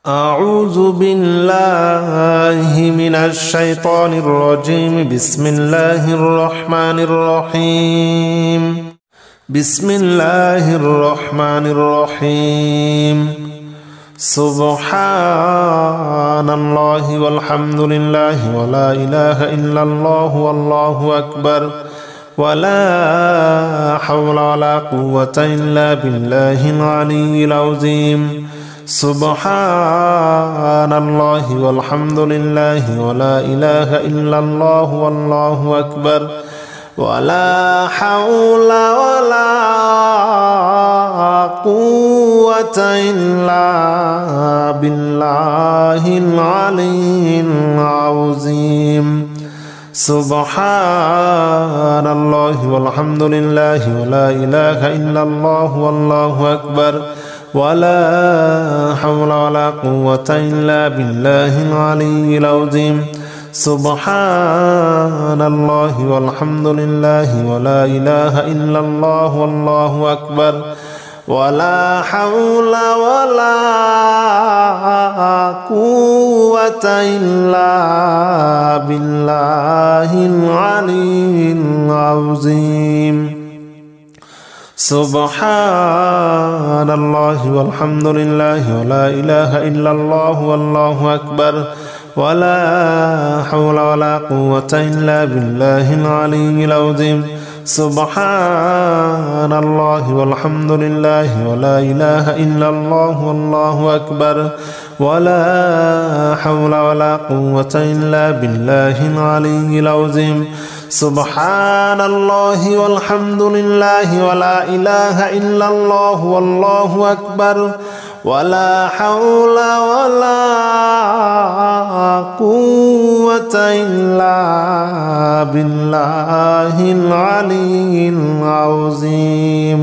أعوذ بالله من الشيطان الرجيم. بسم الله الرحمن الرحيم. بسم الله الرحمن الرحيم. سبحان الله والحمد لله ولا إله إلا الله والله أكبر ولا حول ولا قوة إلا بالله العلي العظيم. سبحان الله والحمد لله ولا إله إلا الله والله أكبر ولا حول ولا قوة إلا بالله العلي العظيم. سبحان الله والحمد لله ولا إله إلا الله والله أكبر ولا حول ولا قوة إلا بالله العلي العظيم. سبحان الله والحمد لله ولا إله إلا الله والله أكبر ولا حول ولا قوة إلا بالله العلي العظيم. سبحان الله والحمد لله ولا إله إلا الله والله أكبر ولا حول ولا قوة إلا بالله العلي العظيم. سبحان الله والحمد لله ولا إله إلا الله والله أكبر ولا حول ولا قوة إلا بالله العلي العظيم. سبحان الله والحمد لله ولا إله إلا الله والله أكبر ولا حول ولا قوة إلا بالله العلي العظيم.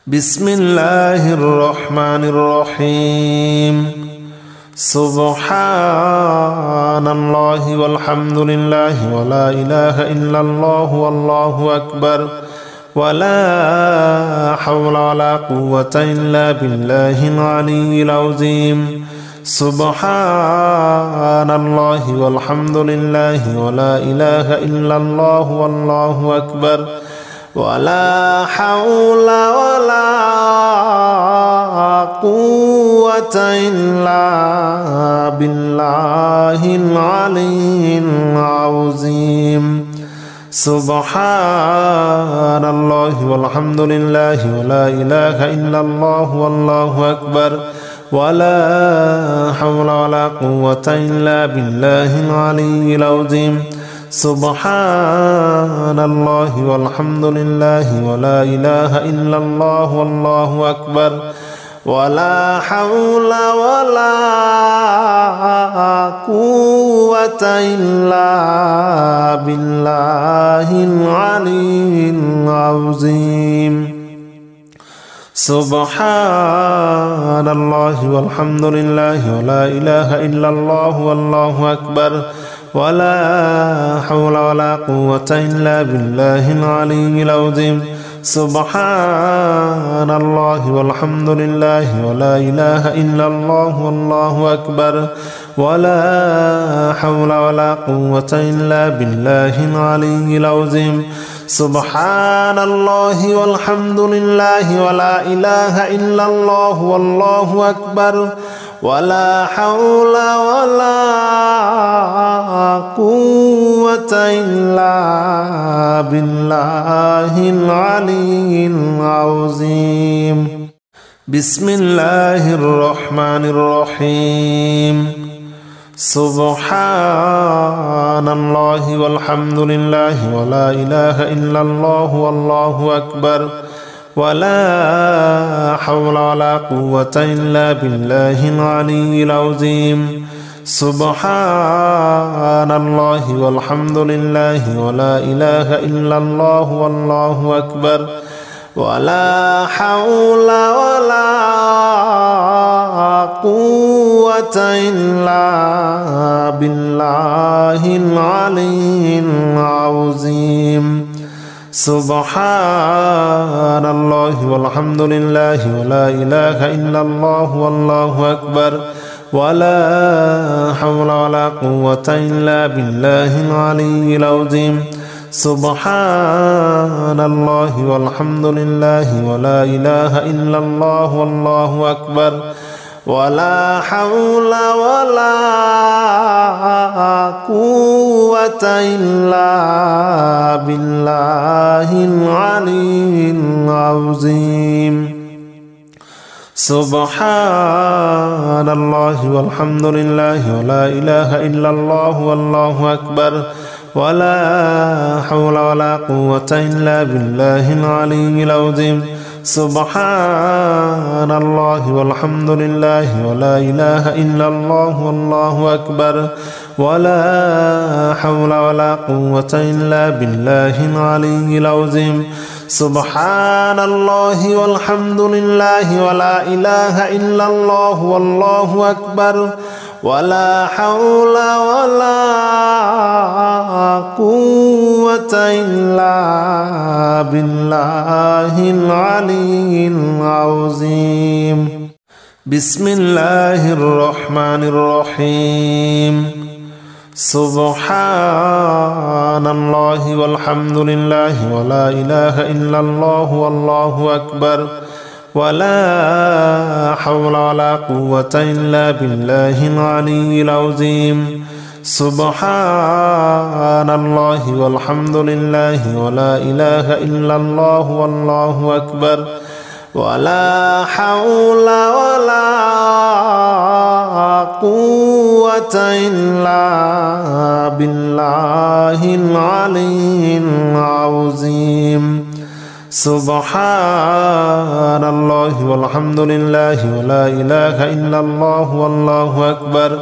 بسم الله الرحمن الرحيم. سبحان الله والحمد لله ولا إله إلا الله والله أكبر ولا حول ولا قوة إلا بالله العلي العظيم. سبحان الله والحمد لله ولا إله إلا الله والله أكبر ولا حول ولا قوة إلا بالله العلي العظيم. سبحان الله والحمد لله ولا إله إلا الله والله أكبر ولا حول ولا قوة إلا بالله العلي العظيم. سبحان الله والحمد لله ولا إله إلا الله والله أكبر ولا حول ولا قوة إلا بالله العلي العظيم. سبحان الله والحمد لله ولا إله إلا الله والله أكبر ولا حول ولا قوة إلا بالله العلي العظيم. سبحان الله والحمد لله ولا إله إلا الله والله أكبر ولا حول ولا قوة إلا بالله العلي العظيم. سبحان الله والحمد لله ولا إله إلا الله والله أكبر ولا حول ولا قوة إلا بالله العلي العظيم. بسم الله الرحمن الرحيم. سبحان الله والحمد لله ولا إله إلا الله والله أكبر ولا حول ولا قوة إلا بالله العلي العظيم. سبحان الله والحمد لله ولا إله إلا الله والله أكبر ولا حول ولا قوة إلا بالله العلي العظيم. سبحان الله والحمد لله ولا إله إلا الله والله أكبر ولا حول ولا قوة إلا بالله العلي العظيم سبحان الله والحمد لله ولا إله إلا الله والله أكبر ولا حول ولا قوة إلا بالله العلي العظيم سبحان الله والحمد لله ولا إله إلا الله والله أكبر ولا حول ولا قوة إلا بالله العلي العظيم سبحان الله والحمد لله ولا إله إلا الله والله أكبر ولا حول ولا قوة إلا بالله العلي العظيم سبحان الله والحمد لله ولا إله إلا الله والله أكبر ولا حول ولا قوة إلا بالله العلي العظيم بسم الله الرحمن الرحيم سبحان الله والحمد لله ولا إله إلا الله والله أكبر ولا حول ولا قوة إلا بالله العلي العظيم سبحان الله والحمد لله ولا إله إلا الله والله أكبر ولا حول ولا قوة إلا بالله العلي العظيم سبحان الله والحمد لله ولا إله إلا الله والله أكبر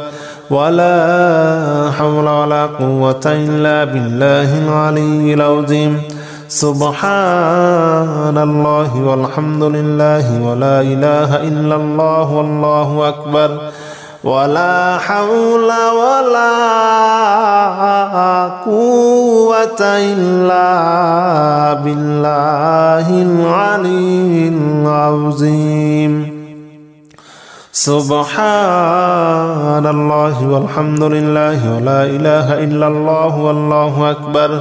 ولا حول ولا قوة إلا بالله العلي العظيم سبحان الله والحمد لله ولا إله إلا الله والله أكبر ولا حول ولا قوة إلا بالله العلي العظيم سبحان الله والحمد لله ولا إله إلا الله والله أكبر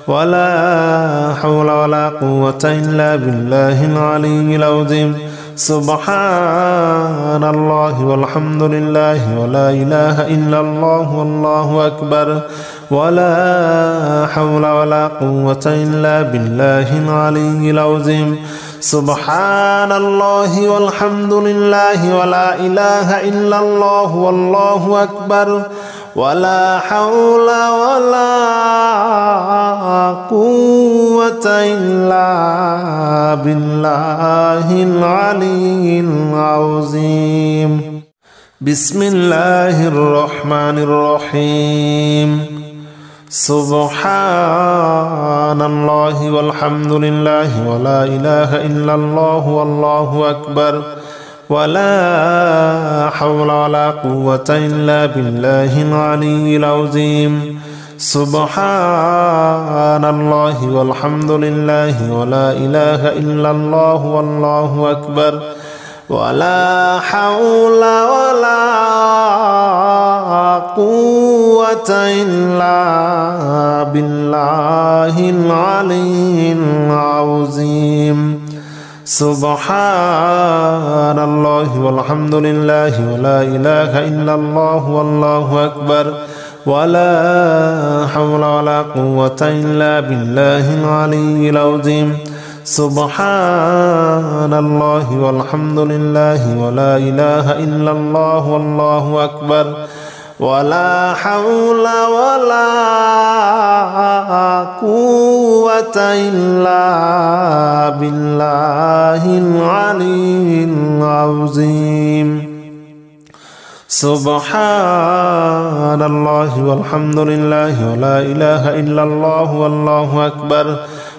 ولا حول ولا قوة إلا بالله العلي العظيم سبحان الله والحمد لله ولا إله إلا الله والله أكبر ولا حول ولا قوة إلا بالله العلي العظيم سبحان الله والحمد لله ولا إله إلا الله والله أكبر ولا حول ولا قوة إلا بالله العلي العظيم بسم الله الرحمن الرحيم سبحان الله والحمد لله ولا إله إلا الله والله أكبر ولا حول ولا قوة إلا بالله العلي العظيم سبحان الله والحمد لله ولا إله إلا الله والله أكبر ولا حول ولا قوة إلا بالله العلي العظيم سبحان الله والحمد لله ولا إله إلا الله والله أكبر ولا حول ولا قوة إلا بالله العلي العظيم سبحان الله والحمد لله ولا إله إلا الله والله أكبر ولا حول ولا قوة إلا بالله العلي العظيم سبحان الله والحمد لله ولا إله إلا الله والله أكبر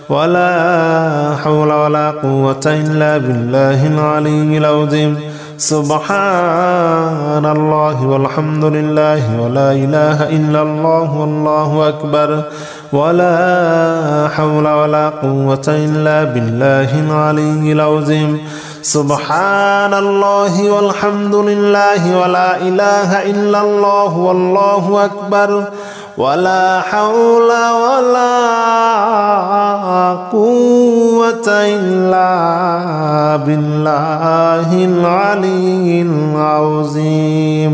ولا حول ولا قوة إلا بالله العلي العظيم سبحان الله والحمد لله ولا إله إلا الله والله أكبر ولا حول ولا قوة إلا بالله العلي العظيم سبحان الله والحمد لله ولا إله إلا الله والله أكبر ولا حول ولا قوة إلا بالله العلي العظيم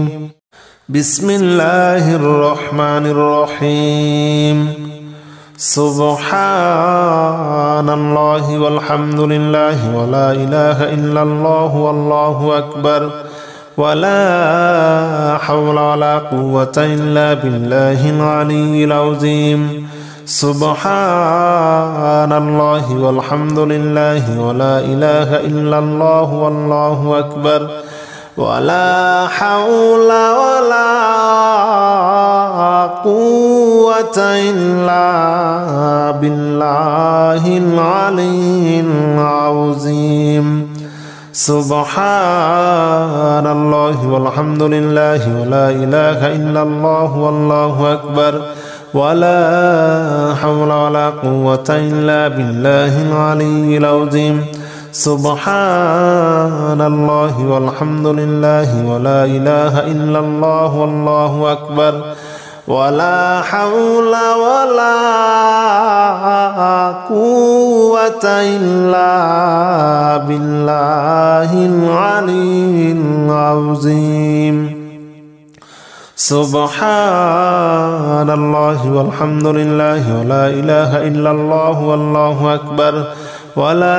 بسم الله الرحمن الرحيم سبحان الله والحمد لله ولا إله إلا الله والله أكبر ولا حول ولا قوة إلا بالله العلي العظيم سبحان الله والحمد لله ولا إله إلا الله والله أكبر ولا حول ولا قوة إلا بالله العلي العظيم سبحان الله والحمد لله ولا إله إلا الله والله أكبر ولا حول ولا قوة إلا بالله العلي العظيم سبحان الله والحمد لله ولا إله إلا الله والله أكبر ولا حول ولا قوة إلا بالله العلي العظيم سبحان الله والحمد لله ولا إله إلا الله والله أكبر ولا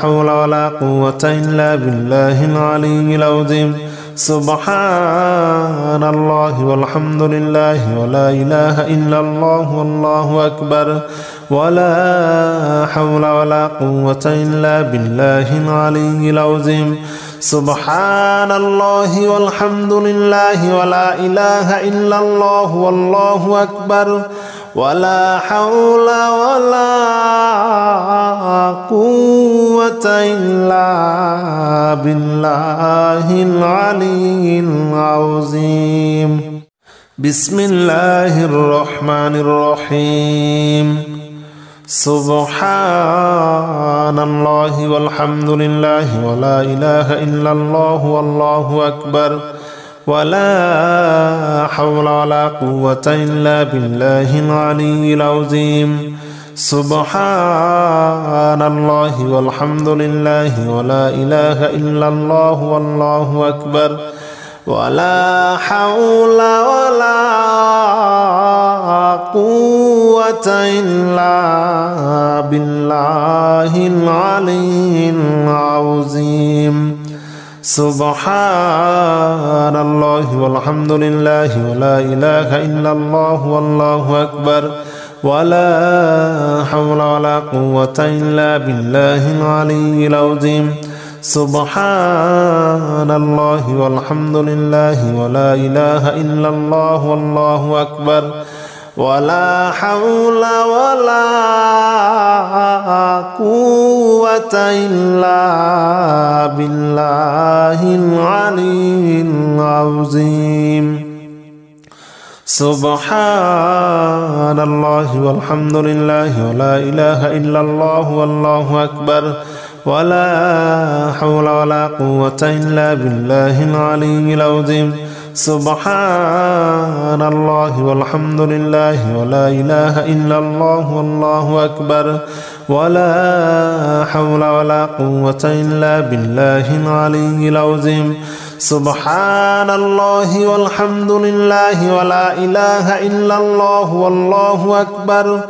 حول ولا قوة إلا بالله العلي العظيم سبحان الله والحمد لله ولا إله إلا الله والله أكبر ولا حول ولا قوة إلا بالله العلي العظيم سبحان الله والحمد لله ولا إله إلا الله والله أكبر ولا حول ولا قوة إلا بالله العلي العظيم بسم الله الرحمن الرحيم سبحان الله والحمد لله ولا إله إلا الله والله أكبر ولا حول ولا قوة إلا بالله العلي العظيم سبحان الله والحمد لله ولا إله إلا الله والله أكبر ولا حول ولا قوة إلا بالله العلي العظيم سبحان الله والحمد لله ولا إله إلا الله والله أكبر ولا حول ولا قوة إلا بالله العلي العظيم سبحان الله والحمد لله ولا إله إلا الله والله أكبر ولا حول ولا قوة إلا بالله العلي العظيم سبحان الله والحمد لله ولا إله إلا الله والله أكبر ولا حول ولا قوة إلا بالله العلي العظيم سبحان الله والحمد لله ولا إله إلا الله والله أكبر ولا حول ولا قوة إلا بالله العلي العظيم سبحان الله والحمد لله ولا إله إلا الله والله أكبر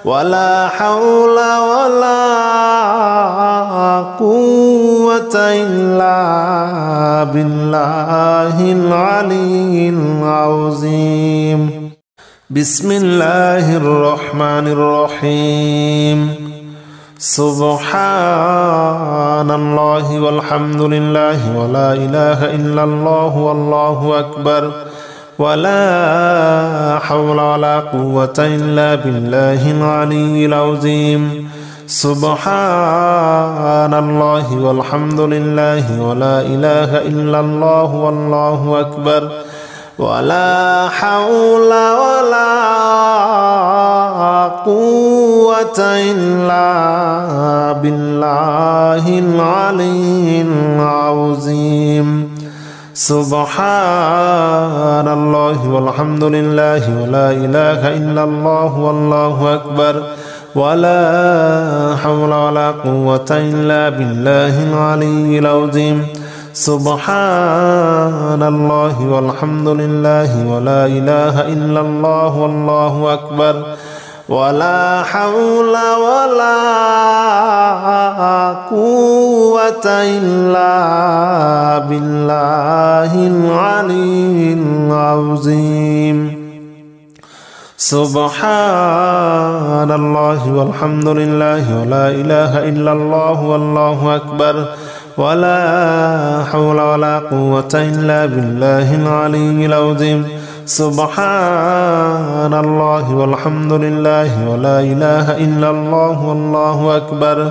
ولا حول ولا قوة إلا بالله العلي العظيم بسم الله الرحمن الرحيم سبحان الله والحمد لله ولا إله إلا الله والله أكبر ولا حول ولا قوة إلا بالله العلي العظيم سبحان الله والحمد لله ولا إله إلا الله والله أكبر ولا حول ولا قوة إلا بالله العلي العظيم سبحان الله والحمد لله ولا إله إلا الله والله أكبر ولا حول ولا قوة إلا بالله العلي العظيم سبحان الله والحمد لله ولا إله إلا الله والله أكبر ولا حول ولا قوة إلا بالله العلي العظيم سبحان الله والحمد لله ولا إله إلا الله والله أكبر ولا حول ولا قوة إلا بالله العلي العظيم سبحان الله والحمد لله ولا إله إلا الله والله أكبر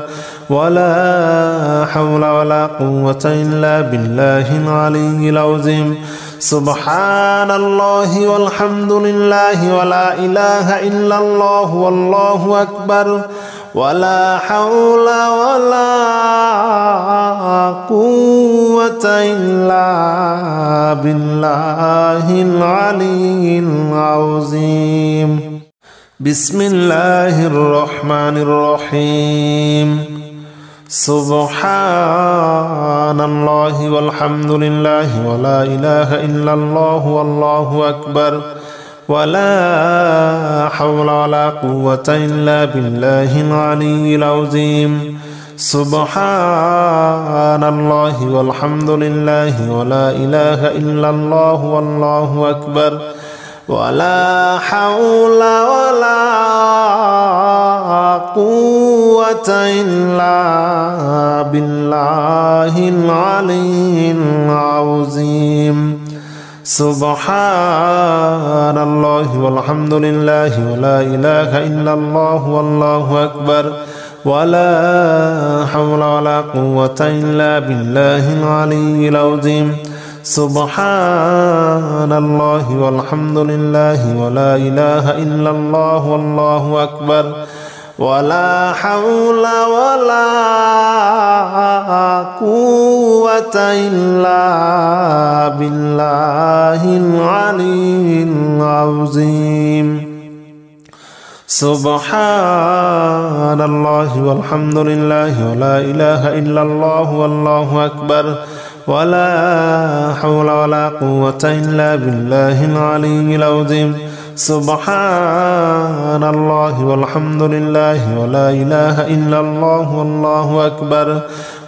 ولا حول ولا قوة إلا بالله العلي العظيم سبحان الله والحمد لله ولا إله إلا الله والله أكبر ولا حول ولا قوة إلا بالله العلي العظيم بسم الله الرحمن الرحيم سبحان الله والحمد لله ولا إله إلا الله والله أكبر ولا حول ولا قوة إلا بالله العلي العظيم سبحان الله والحمد لله ولا إله إلا الله والله أكبر ولا حول ولا قوة إلا بالله العلي العظيم سبحان الله والحمد لله ولا إله إلا الله والله أكبر ولا حول ولا قوة إلا بالله العلي العظيم سبحان الله والحمد لله ولا إله إلا الله والله أكبر ولا حول ولا قوة إلا بالله العلي العظيم سبحان الله والحمد لله ولا إله إلا الله والله أكبر ولا حول ولا قوة إلا بالله العلي العظيم سبحان الله والحمد لله ولا إله إلا الله والله أكبر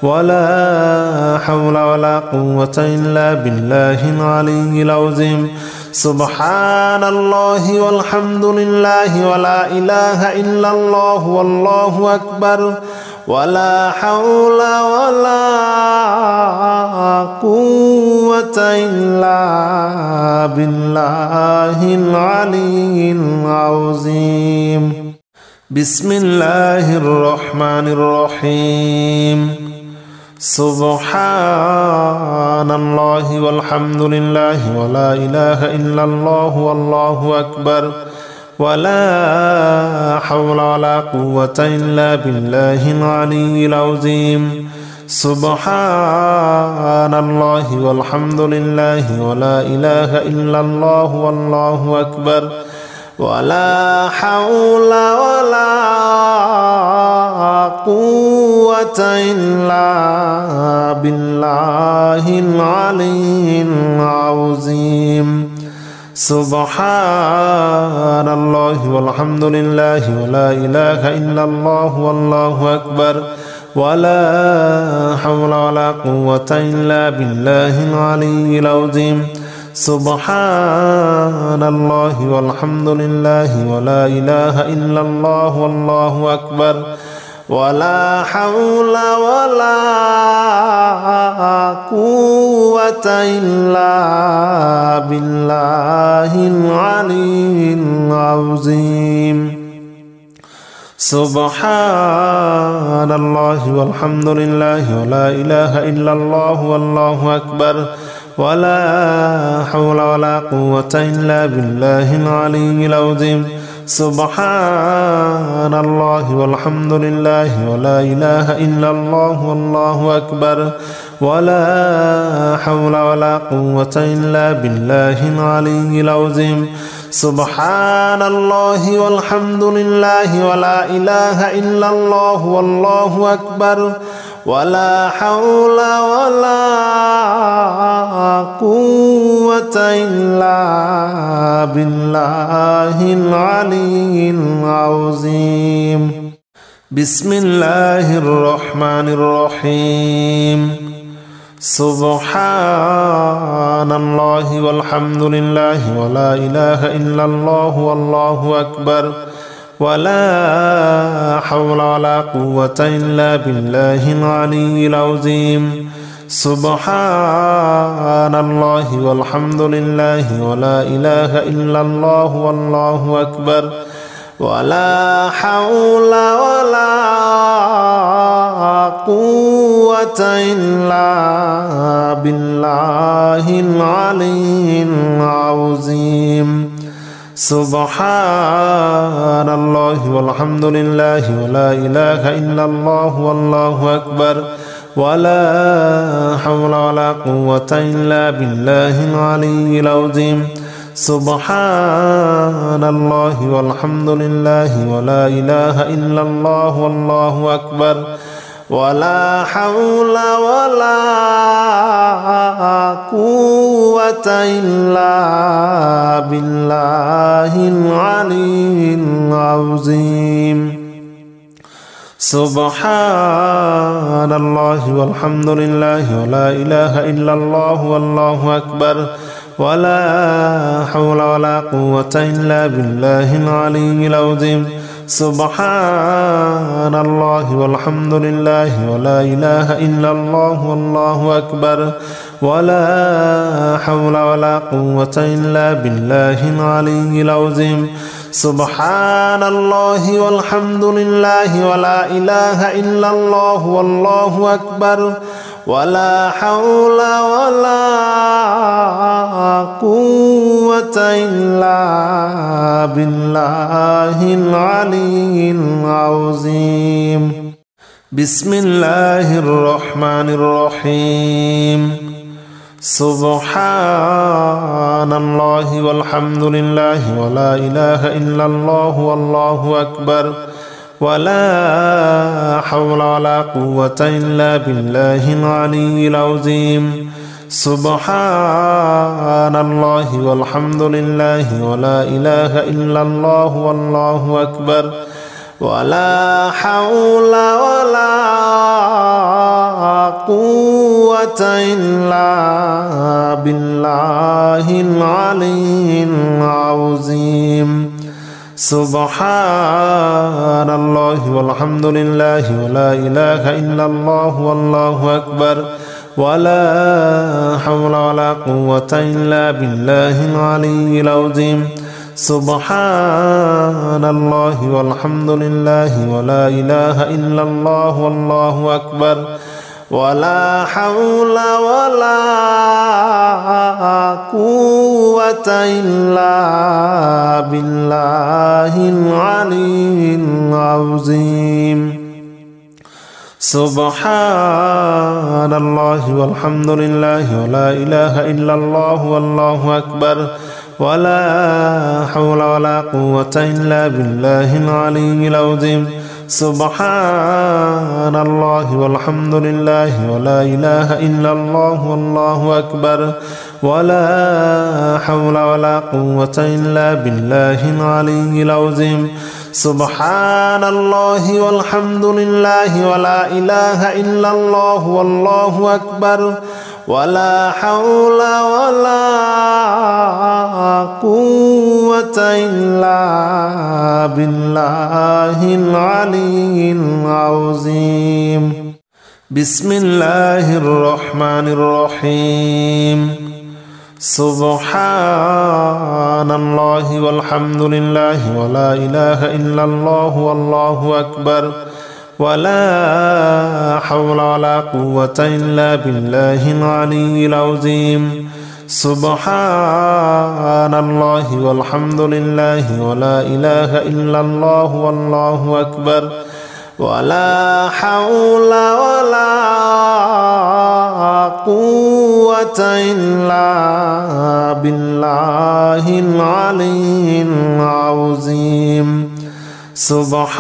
ولا حول ولا قوة إلا بالله العلي العظيم سبحان الله والحمد لله ولا إله إلا الله والله أكبر ولا حول ولا قوة إلا بالله العلي العظيم بسم الله الرحمن الرحيم سبحان الله والحمد لله ولا إله إلا الله والله أكبر ولا حول ولا قوة إلا بالله العلي العظيم سبحان الله والحمد لله ولا إله إلا الله والله أكبر ولا حول ولا قوة إلا بالله العلي العظيم سبحان الله والحمد لله ولا إله إلا الله والله أكبر ولا حول ولا قوة إلا بالله العلي العظيم سبحان الله والحمد لله ولا إله إلا الله والله أكبر ولا حول ولا قوة إلا بالله العلي العظيم سبحان الله والحمد لله ولا إله إلا الله والله أكبر ولا حول ولا قوة إلا بالله العلي العظيم سبحان الله والحمد لله ولا إله إلا الله والله أكبر ولا حول ولا قوة إلا بالله العلي العظيم سبحان الله والحمد لله ولا إله إلا الله والله أكبر ولا حول ولا قوة إلا بالله العلي العظيم بسم الله الرحمن الرحيم سبحان الله والحمد لله ولا إله إلا الله والله أكبر ولا حول ولا قوة إلا بالله العلي العظيم سبحان الله والحمد لله ولا إله إلا الله والله أكبر ولا حول ولا قوة إلا بالله العلي العظيم سبحان الله والحمد لله ولا إله إلا الله والله أكبر ولا حول ولا قوة إلا بالله العلي العظيم سبحان الله والحمد لله ولا إله إلا الله والله أكبر ولا حول ولا قوة إلا بالله العلي العظيم سبحان الله والحمد لله ولا إله إلا الله والله أكبر ولا حول ولا قوة إلا بالله العلي العظيم سبحان الله والحمد لله ولا إله إلا الله والله أكبر ولا حول ولا قوة إلا بالله العلي العظيم سبحان الله والحمد لله ولا إله إلا الله والله أكبر ولا حول ولا قوة إلا بالله العلي العظيم بسم الله الرحمن الرحيم سبحان الله والحمد لله ولا إله إلا الله والله أكبر ولا حول ولا قوة إلا بالله العلي العظيم سبحان الله والحمد لله ولا إله إلا الله والله أكبر ولا حول ولا قوة إلا بالله العلي العظيم سبحان الله والحمد لله ولا إله إلا الله والله أكبر ولا حول ولا قوة إلا بالله العلي العظيم سبحان الله والحمد لله ولا إله إلا الله والله أكبر ولا حول ولا قوة إلا بالله العلي العظيم سبحان الله والحمد لله ولا إله إلا الله والله أكبر ولا حول ولا قوة إلا بالله العلي العظيم سبحان الله والحمد لله ولا إله إلا الله والله أكبر ولا حول ولا قوة إلا بالله العلي العظيم سبحان الله والحمد لله ولا إله إلا الله والله أكبر ولا حول ولا قوة إلا بالله العلي العظيم بسم الله الرحمن الرحيم سبحان الله والحمد لله ولا إله إلا الله والله أكبر ولا حول ولا قوة إلا بالله العلي العظيم سبحان الله والحمد لله ولا إله إلا الله والله أكبر ولا حول ولا قوة إلا بالله العلي العظيم سبحان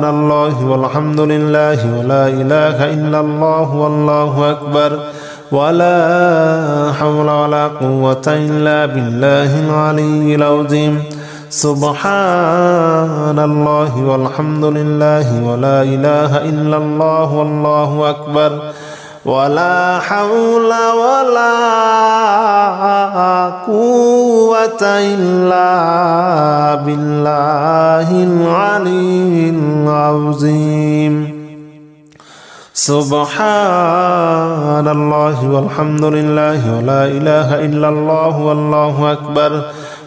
الله والحمد لله ولا إله إلا الله والله أكبر ولا حول ولا قوة إلا بالله العلي العظيم سبحان الله والحمد لله ولا إله إلا الله والله أكبر ولا حول ولا قوة إلا بالله العلي العظيم سبحان الله والحمد لله ولا إله إلا الله والله أكبر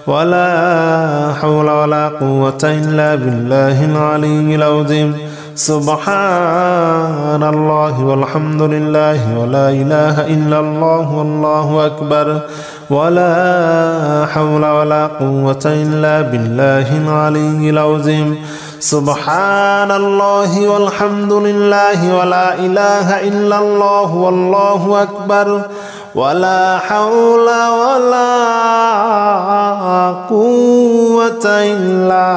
ولا حول ولا قوة إلا بالله العلي العظيم سبحان الله والحمد لله ولا إله إلا الله والله أكبر ولا حول ولا قوة إلا بالله العلي العظيم سبحان الله والحمد لله ولا إله إلا الله والله أكبر ولا حول ولا قوة إلا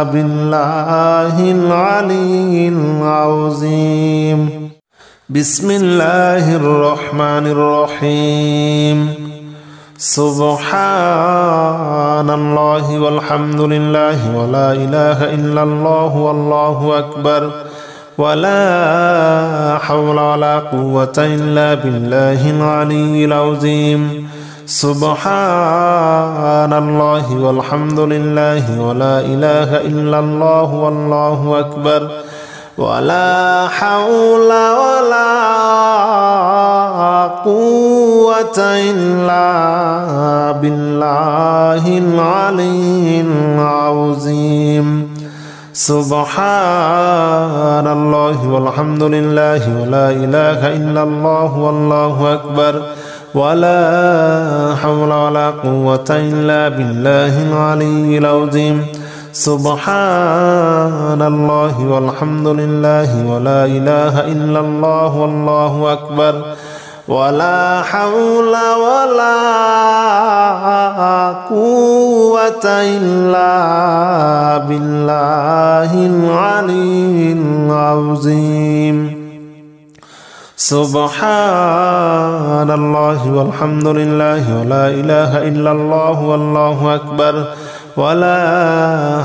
بالله العلي العظيم بسم الله الرحمن الرحيم سبحان الله والحمد لله ولا إله إلا الله والله أكبر ولا حول ولا قوة إلا بالله العلي العظيم سبحان الله والحمد لله ولا إله إلا الله والله أكبر ولا حول ولا قوة إلا بالله العلي العظيم سبحان الله والحمد لله ولا إله إلا الله والله أكبر ولا حول ولا قوة إلا بالله العلي العظيم سبحان الله والحمد لله ولا إله إلا الله والله أكبر ولا حول ولا قوة إلا بالله العلي العظيم سبحان الله والحمد لله ولا إله إلا الله والله أكبر ولا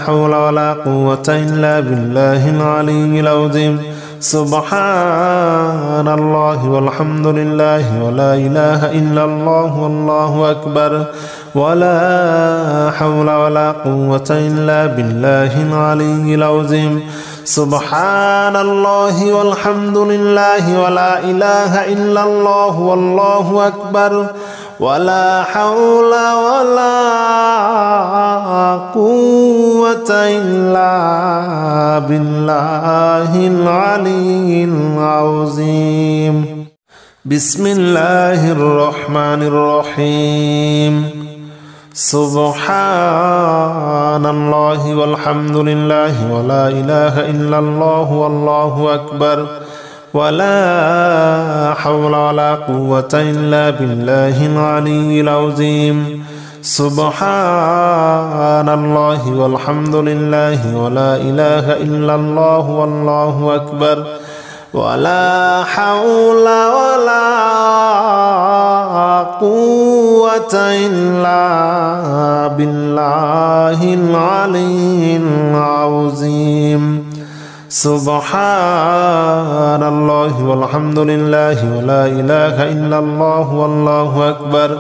حول ولا قوة إلا بالله العلي العظيم سبحان الله والحمد لله ولا إله إلا الله والله أكبر ولا حول ولا قوة إلا بالله العلي العظيم سبحان الله والحمد لله ولا إله إلا الله والله أكبر ولا حول ولا قوة إلا بالله العلي العظيم بسم الله الرحمن الرحيم سبحان الله والحمد لله ولا إله إلا الله والله أكبر ولا حول ولا قوة إلا بالله العلي العظيم سبحان الله والحمد لله ولا إله إلا الله والله أكبر ولا حول ولا قوة إلا بالله العلي العظيم سبحان الله والحمد لله ولا إله إلا الله والله أكبر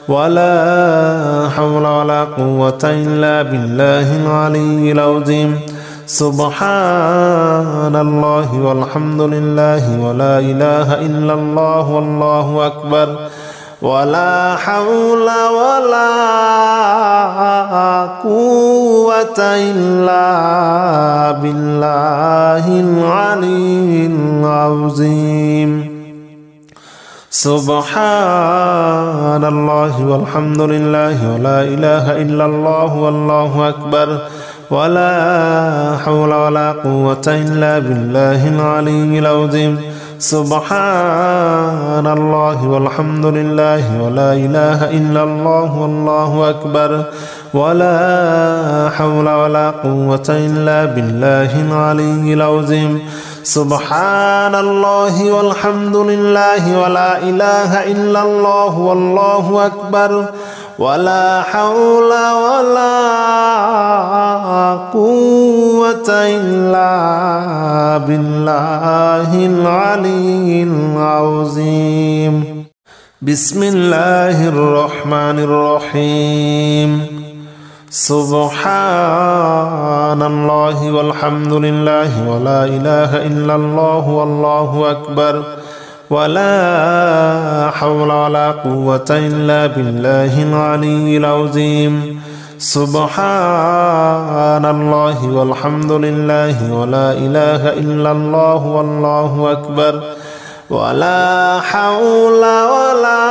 ولا حول ولا قوة إلا بالله العلي العظيم سبحان الله والحمد لله ولا إله إلا الله والله أكبر ولا حول ولا قوة إلا بالله العلي العظيم سبحان الله والحمد لله ولا إله إلا الله والله أكبر ولا حول ولا قوة إلا بالله العلي العظيم سبحان الله والحمد لله ولا إله إلا الله والله أكبر ولا حول ولا قوة إلا بالله العلي العظيم سبحان الله والحمد لله ولا إله إلا الله والله أكبر ولا حول ولا قوة إلا بالله العلي العظيم بسم الله الرحمن الرحيم سبحان الله والحمد لله ولا إله إلا الله والله أكبر ولا حول ولا قوة إلا بالله العلي العظيم سبحان الله والحمد لله ولا إله إلا الله والله أكبر ولا حول ولا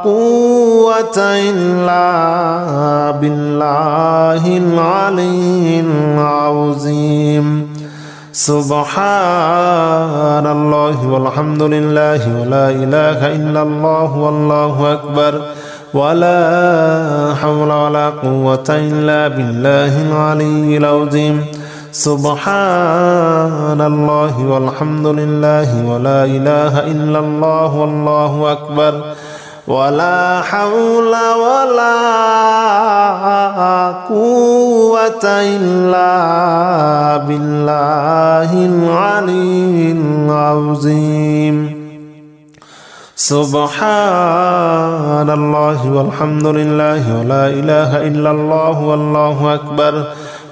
قوة إلا بالله العلي العظيم سبحان الله والحمد لله ولا إله إلا الله والله أكبر ولا حول ولا قوة إلا بالله العلي العظيم سبحان الله والحمد لله ولا إله إلا الله والله أكبر ولا حول ولا قوة إلا بالله العلي العظيم سبحان الله والحمد لله ولا إله إلا الله والله أكبر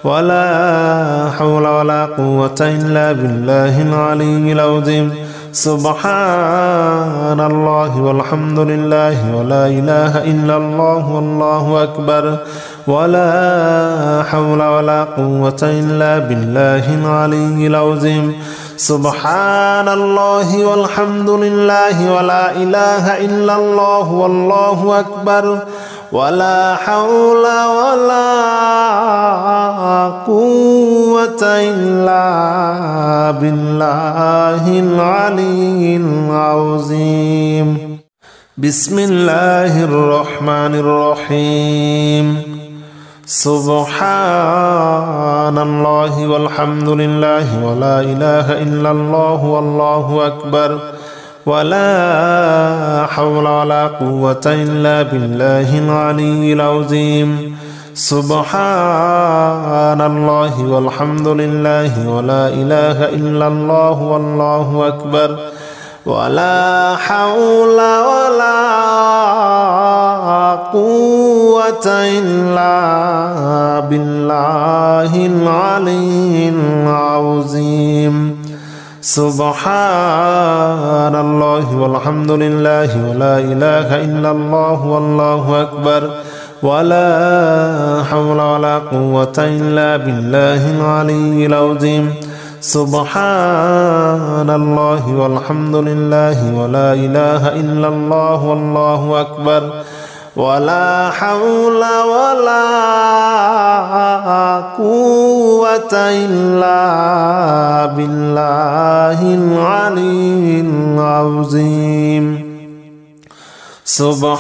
ولا حول ولا قوة إلا بالله العلي العظيم سبحان الله والحمد لله ولا إله إلا الله والله أكبر ولا حول ولا قوة إلا بالله العلي العظيم سبحان الله والحمد لله ولا إله إلا الله والله أكبر ولا حول ولا قوة إلا بالله العلي العظيم بسم الله الرحمن الرحيم سبحان الله والحمد لله ولا إله إلا الله والله أكبر ولا حول ولا قوة إلا بالله العلي العظيم سبحان الله والحمد لله ولا إله إلا الله والله أكبر ولا حول ولا قوة إلا بالله العلي العظيم سبحان الله والحمد لله ولا إله إلا الله والله أكبر ولا حول ولا قوة إلا بالله العلي العظيم سبحان الله والحمد لله ولا إله إلا الله والله أكبر ولا حول ولا قوة إلا بالله العلي العظيم سبحان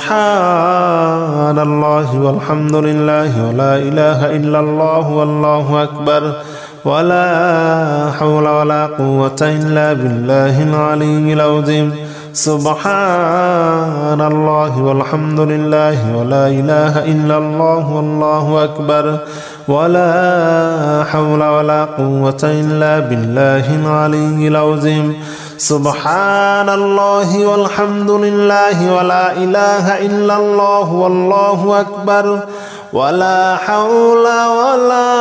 الله والحمد لله ولا إله إلا الله والله أكبر ولا حول ولا قوة إلا بالله العلي العظيم سبحان الله والحمد لله ولا إله إلا الله والله أكبر ولا حول ولا قوة إلا بالله العلي العظيم سبحان الله والحمد لله ولا إله إلا الله والله أكبر ولا حول ولا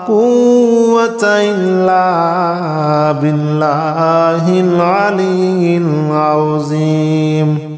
قوة إلا بالله العلي العظيم